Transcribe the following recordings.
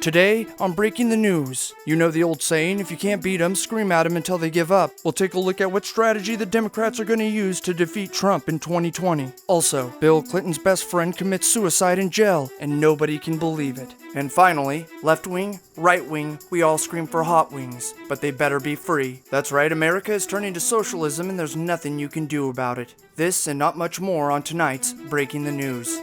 Today, on Breaking the News, you know the old saying, if you can't beat them, scream at them until they give up. We'll take a look at what strategy the Democrats are going to use to defeat Trump in 2020. Also, Bill Clinton's best friend commits suicide in jail, and nobody can believe it. And finally, left wing, right wing, we all scream for hot wings, but they better be free. That's right, America is turning to socialism and there's nothing you can do about it. This and not much more on tonight's Breaking the News.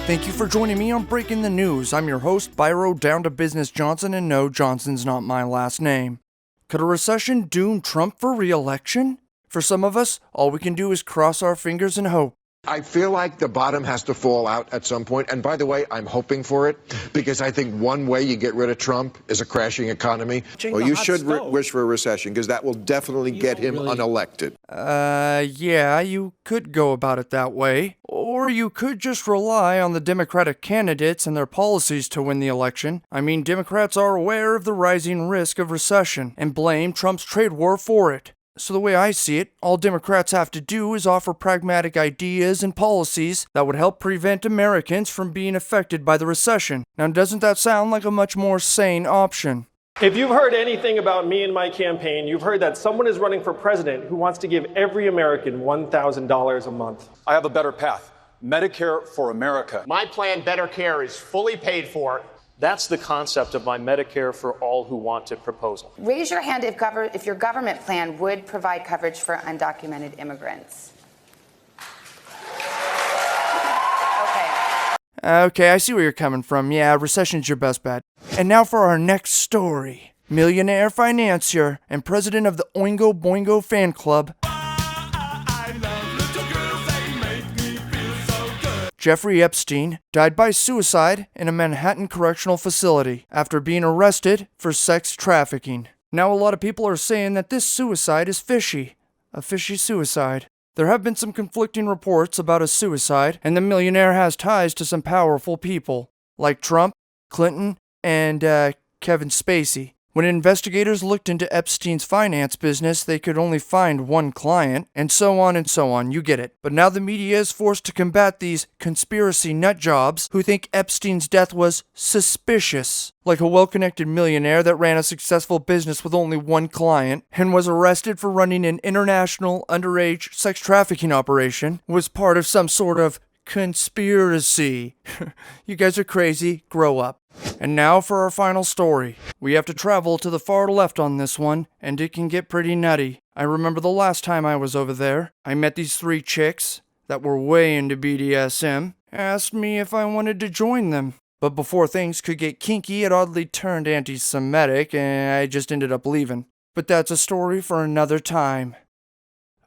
Thank you for joining me on Breaking the News. I'm your host, Byro Down to Business Johnson, and no, Johnson's not my last name. Could a recession doom Trump for re-election? For some of us, all we can do is cross our fingers and hope. I feel like the bottom has to fall out at some point. And by the way, I'm hoping for it because I think one way you get rid of Trump is a crashing economy. Well, you should wish for a recession because that will definitely get him unelected. Yeah, you could go about it that way. Or you could just rely on the Democratic candidates and their policies to win the election. I mean, Democrats are aware of the rising risk of recession and blame Trump's trade war for it. So the way I see it, all Democrats have to do is offer pragmatic ideas and policies that would help prevent Americans from being affected by the recession. Now, doesn't that sound like a much more sane option? If you've heard anything about me and my campaign, you've heard that someone is running for president who wants to give every American $1,000 a month. I have a better path. Medicare for America. My plan, Better Care, is fully paid for. That's the concept of my Medicare for All Who Want It proposal. Raise your hand if your government plan would provide coverage for undocumented immigrants. Okay, I see where you're coming from. Yeah, recession's your best bet. And now for our next story. Millionaire financier and president of the Oingo Boingo fan club, Jeffrey Epstein, died by suicide in a Manhattan correctional facility after being arrested for sex trafficking. Now a lot of people are saying that this suicide is fishy. A fishy suicide. There have been some conflicting reports about his suicide, and the millionaire has ties to some powerful people, like Trump, Clinton, and Kevin Spacey. When investigators looked into Epstein's finance business, they could only find one client, and so on, you get it. But now the media is forced to combat these conspiracy nutjobs who think Epstein's death was suspicious, like a well-connected millionaire that ran a successful business with only one client and was arrested for running an international underage sex trafficking operation, was part of some sort of conspiracy. You guys are crazy, grow up. And now for our final story. We have to travel to the far left on this one, and it can get pretty nutty. I remember the last time I was over there, I met these 3 chicks that were way into BDSM, asked me if I wanted to join them. But before things could get kinky, it oddly turned anti-Semitic, and I just ended up leaving. But that's a story for another time.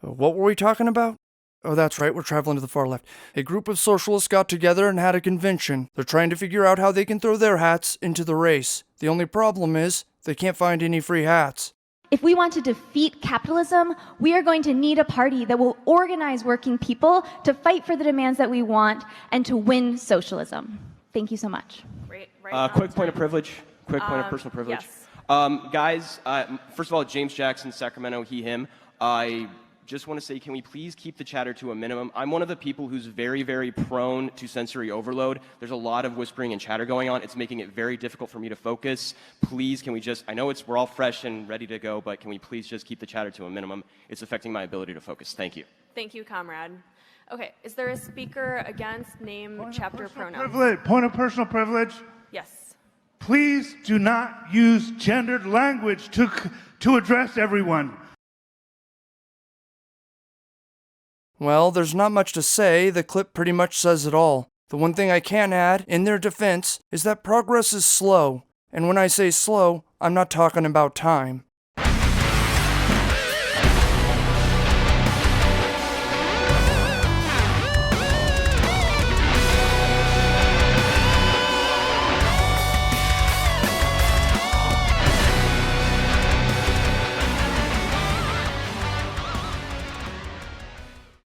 What were we talking about? Oh, that's right, we're traveling to the far left. A group of socialists got together and had a convention. They're trying to figure out how they can throw their hats into the race. The only problem is, they can't find any free hats. If we want to defeat capitalism, we are going to need a party that will organize working people to fight for the demands that we want and to win socialism. Thank you so much. Quick point of privilege. Quick point of personal privilege. Yes. Guys, first of all, James Jackson, Sacramento, he, him. I just want to say, can we please keep the chatter to a minimum? I'm one of the people who's very, very prone to sensory overload. There's a lot of whispering and chatter going on. It's making it very difficult for me to focus. Please, can we just, I know we're all fresh and ready to go, but can we please just keep the chatter to a minimum? It's affecting my ability to focus. Thank you. Thank you, comrade. Okay, is there a speaker against name, chapter, pronoun? Point of personal privilege. Yes. Please do not use gendered language to address everyone. Well, there's not much to say. The clip pretty much says it all. The one thing I can add, in their defense, is that progress is slow. And when I say slow, I'm not talking about time.